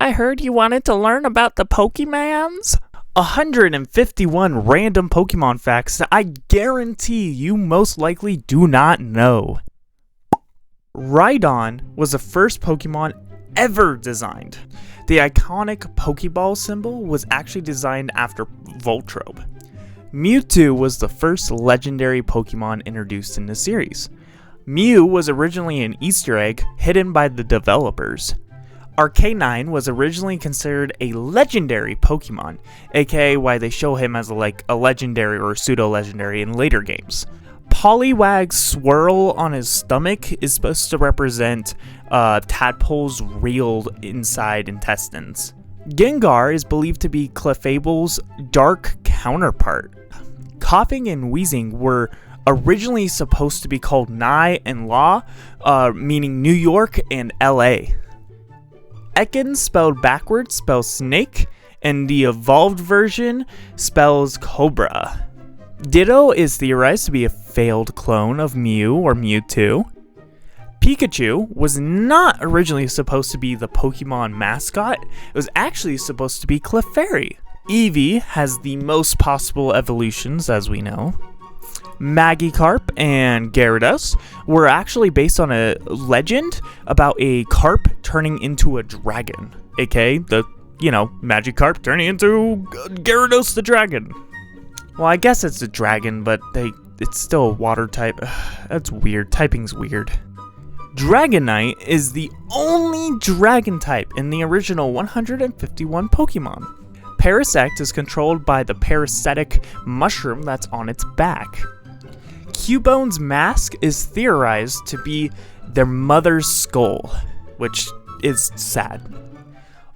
I heard you wanted to learn about the Pokemons. 151 random Pokemon facts that I guarantee you most likely do not know. Rhydon was the first Pokemon ever designed. The iconic Pokeball symbol was actually designed after Voltrobe. Mewtwo was the first legendary Pokemon introduced in the series. Mew was originally an Easter egg hidden by the developers. Arcanine was originally considered a legendary Pokemon, aka why they show him as a legendary or pseudo-legendary in later games. Poliwag's swirl on his stomach is supposed to represent Tadpole's real inside intestines. Gengar is believed to be Clefable's dark counterpart. Coughing and wheezing were originally supposed to be called Nye and Law, meaning New York and LA. Ekans spelled backwards spells snake, and the evolved version spells cobra. Ditto is theorized to be a failed clone of Mew or Mewtwo. Pikachu was not originally supposed to be the Pokemon mascot, it was actually supposed to be Clefairy. Eevee has the most possible evolutions, as we know. Magikarp and Gyarados were actually based on a legend about a carp turning into a dragon, aka the, Magikarp turning into Gyarados the dragon. Well, I guess it's a dragon, but it's still a water type. That's weird. Typing's weird. Dragonite is the only dragon type in the original 151 Pokemon. Parasect is controlled by the parasitic mushroom that's on its back. Cubone's mask is theorized to be their mother's skull, which is sad.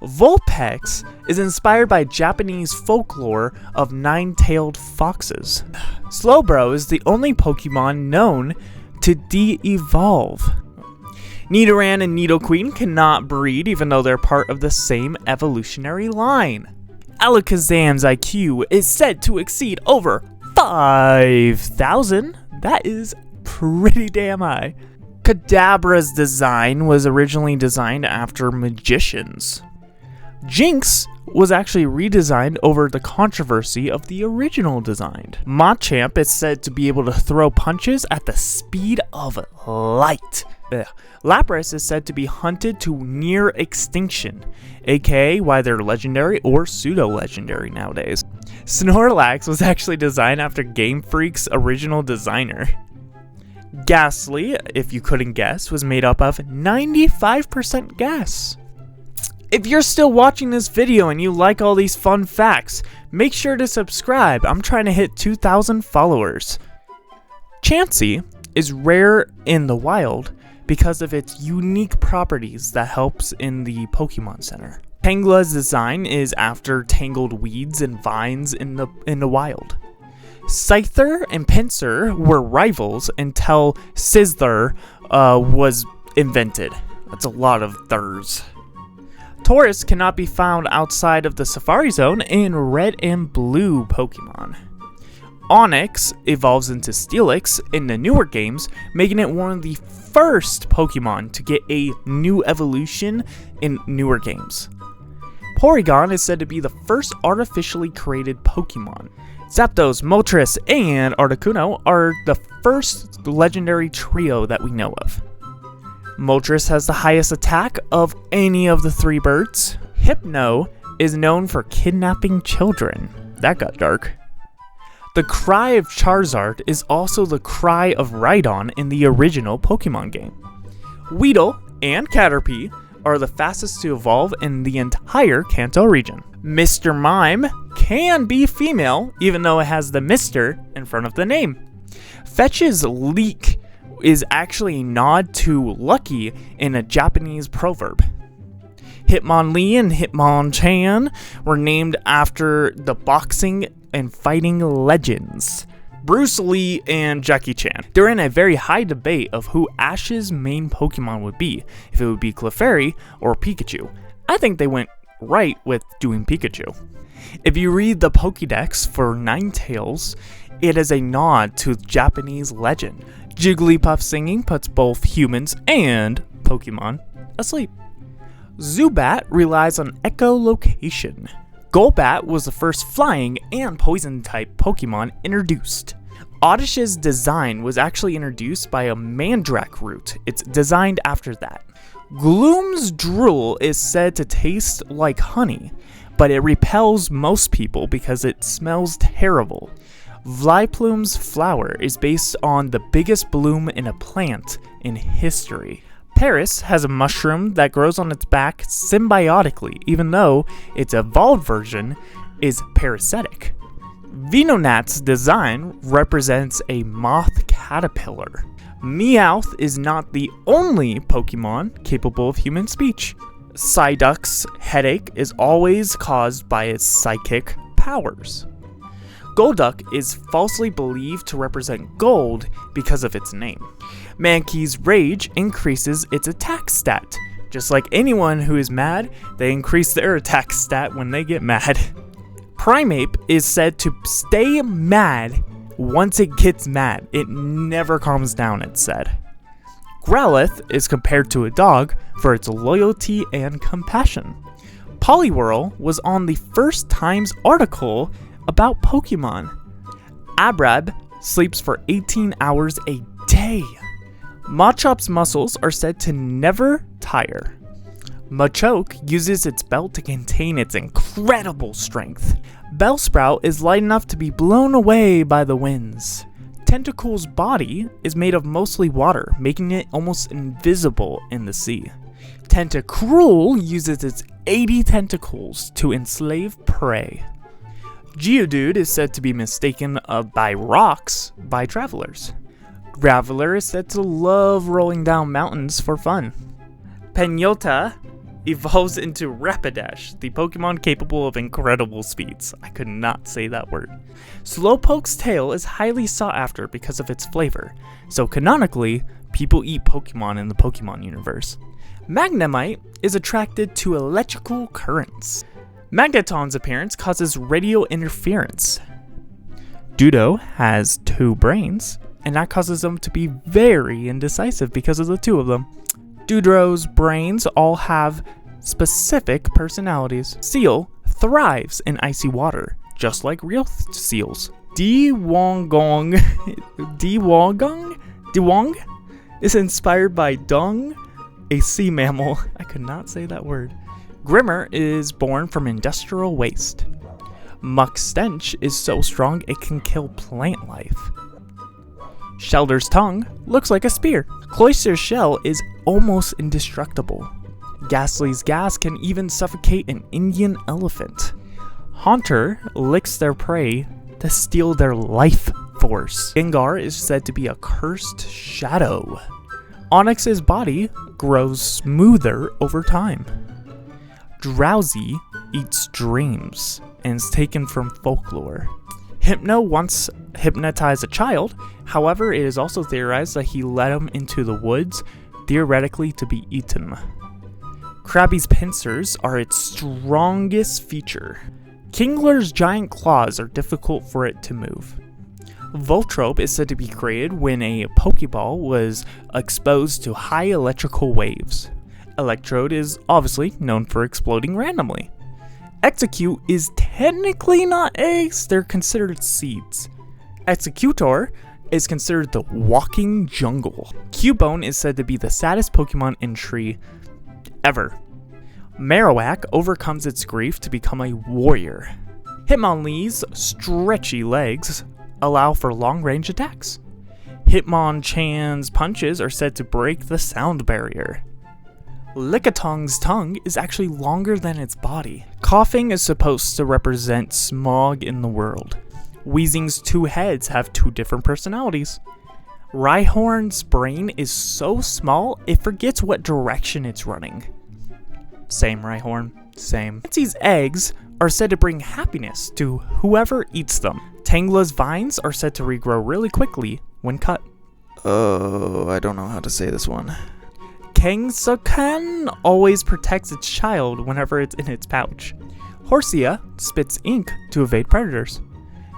Vulpix is inspired by Japanese folklore of nine-tailed foxes. Slowbro is the only Pokemon known to de-evolve. Nidoran and Nidoqueen cannot breed even though they're part of the same evolutionary line. Alakazam's IQ is said to exceed over 5,000. That is pretty damn high. Kadabra's design was originally designed after magicians. Jinx was actually redesigned over the controversy of the original design. Machamp is said to be able to throw punches at the speed of light. Lapras is said to be hunted to near extinction, aka why they're legendary or pseudo-legendary nowadays. Snorlax was actually designed after Game Freak's original designer. Ghastly, if you couldn't guess, was made up of 95% gas. If you're still watching this video and you like all these fun facts, make sure to subscribe. I'm trying to hit 2,000 followers. Chansey is rare in the wild because of its unique properties that helps in the Pokemon Center. Tangela's design is after tangled weeds and vines in the wild. Scyther and Pinsir were rivals until Sizzler was invented. That's a lot of thurs. Tauros cannot be found outside of the Safari Zone in red and blue Pokemon. Onix evolves into Steelix in the newer games, making it one of the first Pokemon to get a new evolution in newer games. Porygon is said to be the first artificially created Pokemon. Zapdos, Moltres, and Articuno are the first legendary trio that we know of. Moltres has the highest attack of any of the three birds. Hypno is known for kidnapping children. That got dark. The cry of Charizard is also the cry of Rhydon in the original Pokemon game. Weedle and Caterpie are the fastest to evolve in the entire Kanto region. Mr. Mime can be female, even though it has the Mr. in front of the name. Fetch's leek is actually a nod to lucky in a Japanese proverb. Hitmonlee and Hitmonchan were named after the boxing and fighting legends, Bruce Lee and Jackie Chan. They're in a very high debate of who Ash's main Pokemon would be, if it would be Clefairy or Pikachu. I think they went right with doing Pikachu. If you read the Pokédex for Ninetales, it is a nod to Japanese legend. Jigglypuff singing puts both humans and Pokemon asleep. Zubat relies on echolocation. Golbat was the first flying and poison-type Pokemon introduced. Oddish's design was actually introduced by a Mandrake root. It's designed after that. Gloom's drool is said to taste like honey, but it repels most people because it smells terrible. Vileplume's flower is based on the biggest bloom in a plant in history. Paris has a mushroom that grows on its back symbiotically, even though its evolved version is parasitic. Venonat's design represents a moth caterpillar. Meowth is not the only Pokemon capable of human speech. Psyduck's headache is always caused by its psychic powers. Golduck is falsely believed to represent gold because of its name. Mankey's rage increases its attack stat. Just like anyone who is mad, they increase their attack stat when they get mad. Primeape is said to stay mad once it gets mad. It never calms down, it's said. Growlithe is compared to a dog for its loyalty and compassion. Poliwhirl was on the First Times article about Pokemon. Abrab sleeps for 18 hours a day. Machop's muscles are said to never tire. Machoke uses its belt to contain its incredible strength. Bellsprout is light enough to be blown away by the winds. Tentacle's body is made of mostly water, making it almost invisible in the sea. Tentacruel uses its 80 tentacles to enslave prey. Geodude is said to be mistaken by rocks by travelers. Graveler is said to love rolling down mountains for fun. Penyota evolves into Rapidash, the Pokemon capable of incredible speeds. I could not say that word. Slowpoke's tail is highly sought after because of its flavor, so canonically, people eat Pokemon in the Pokemon universe. Magnemite is attracted to electrical currents. Magneton's appearance causes radio interference. Dudo has 2 brains, and that causes them to be very indecisive because of the 2 of them. Dudro's brains all have specific personalities. Seal thrives in icy water, just like real seals. Dewong is inspired by dung, a sea mammal. I could not say that word. Grimmer is born from industrial waste. Muck Stench is so strong it can kill plant life. Shelter's tongue looks like a spear. Cloyster's shell is almost indestructible. Ghastly's gas can even suffocate an Indian elephant. Haunter licks their prey to steal their life force. Gengar is said to be a cursed shadow. Onyx's body grows smoother over time. Drowsy eats dreams and is taken from folklore. Hypno once hypnotized a child, however, it is also theorized that he led him into the woods, theoretically to be eaten. Krabby's pincers are its strongest feature. Kingler's giant claws are difficult for it to move. Voltrope is said to be created when a Pokeball was exposed to high electrical waves. Electrode is obviously known for exploding randomly. Execute is technically not eggs, they're considered seeds. Executor is considered the walking jungle. Cubone is said to be the saddest Pokemon entry ever. Marowak overcomes its grief to become a warrior. Hitmonlee's stretchy legs allow for long-range attacks. Hitmonchan's punches are said to break the sound barrier. Lickitung's tongue is actually longer than its body. Coughing is supposed to represent smog in the world. Weezing's 2 heads have 2 different personalities. Rhyhorn's brain is so small, it forgets what direction it's running. Same, Rhyhorn. Same. Tessie's eggs are said to bring happiness to whoever eats them. Tangela's vines are said to regrow really quickly when cut. Oh, I don't know how to say this one. Kangsukan always protects its child whenever it's in its pouch. Horsia spits ink to evade predators.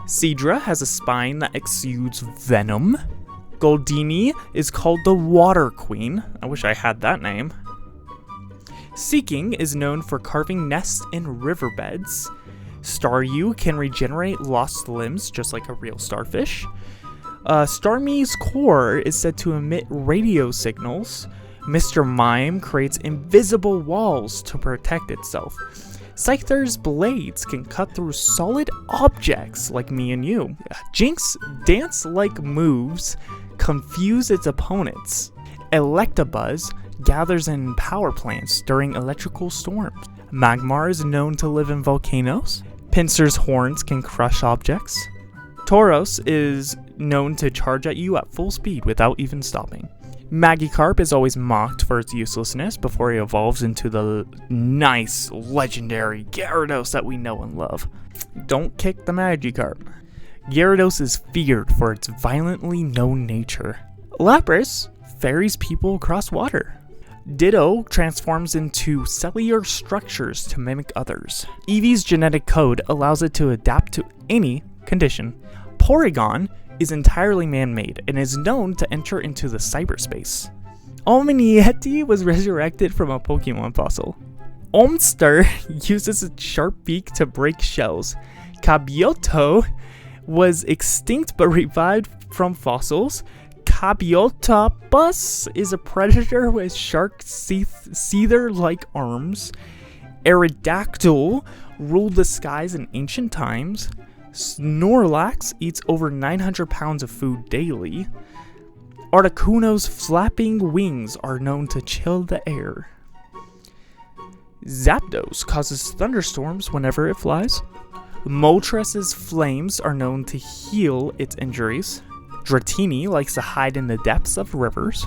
Seadra has a spine that exudes venom. Goldini is called the Water Queen. I wish I had that name. Seeking is known for carving nests in riverbeds. Staryu can regenerate lost limbs just like a real starfish. Starmie's core is said to emit radio signals. Mr. Mime creates invisible walls to protect itself. Scyther's blades can cut through solid objects like me and you. Jinx dance-like moves confuse its opponents. Electabuzz gathers in power plants during electrical storms. Magmar is known to live in volcanoes. Pinsir's horns can crush objects. Tauros is known to charge at you at full speed without even stopping. Magikarp is always mocked for its uselessness before he evolves into the nice, legendary Gyarados that we know and love. Don't kick the Magikarp. Gyarados is feared for its violently known nature. Lapras ferries people across water. Ditto transforms into cellular structures to mimic others. Eevee's genetic code allows it to adapt to any condition. Porygon is entirely man-made and is known to enter into the cyberspace. Omnieti was resurrected from a Pokemon fossil. Omster uses its sharp beak to break shells. Kabioto was extinct but revived from fossils. Kabiotopus is a predator with shark seether-like arms. Aerodactyl ruled the skies in ancient times. Snorlax eats over 900 pounds of food daily. Articuno's flapping wings are known to chill the air. Zapdos causes thunderstorms whenever it flies. Moltres' flames are known to heal its injuries. Dratini likes to hide in the depths of rivers.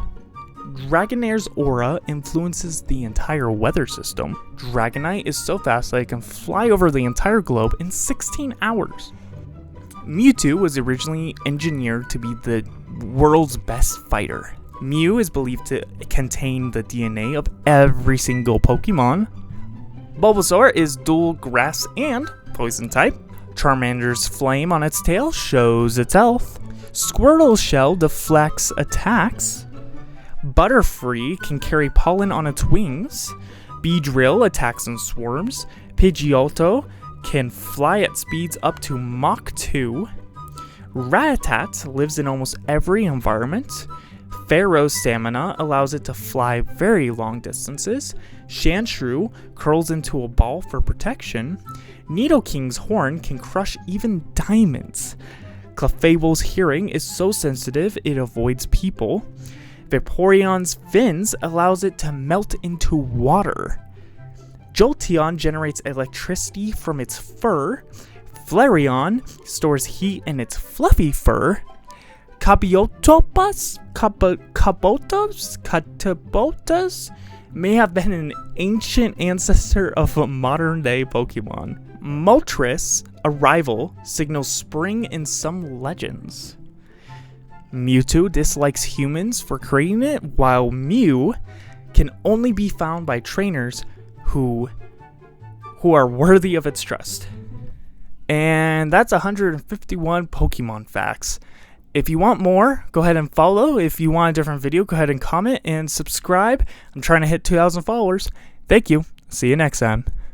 Dragonaire's aura influences the entire weather system. Dragonite is so fast that it can fly over the entire globe in 16 hours. Mewtwo was originally engineered to be the world's best fighter. Mew is believed to contain the DNA of every single Pokemon. Bulbasaur is dual grass and poison type. Charmander's flame on its tail shows its health. Squirtle's shell deflects attacks. Butterfree can carry pollen on its wings. Beedrill attacks and swarms. Pidgeotto can fly at speeds up to Mach 2. Rattata lives in almost every environment. Pharaoh's stamina allows it to fly very long distances. Sandshrew curls into a ball for protection. Nidoking's horn can crush even diamonds. Clefable's hearing is so sensitive it avoids people. Vaporeon's fins allows it to melt into water. Jolteon generates electricity from its fur. Flareon stores heat in its fluffy fur. Kabotos may have been an ancient ancestor of a modern-day Pokemon. Moltres, a rival, signals spring in some legends. Mewtwo dislikes humans for creating it, while Mew can only be found by trainers who are worthy of its trust. And that's 151 Pokemon facts. If you want more, go ahead and follow. If you want a different video, go ahead and comment and subscribe. I'm trying to hit 2,000 followers. Thank you. See you next time.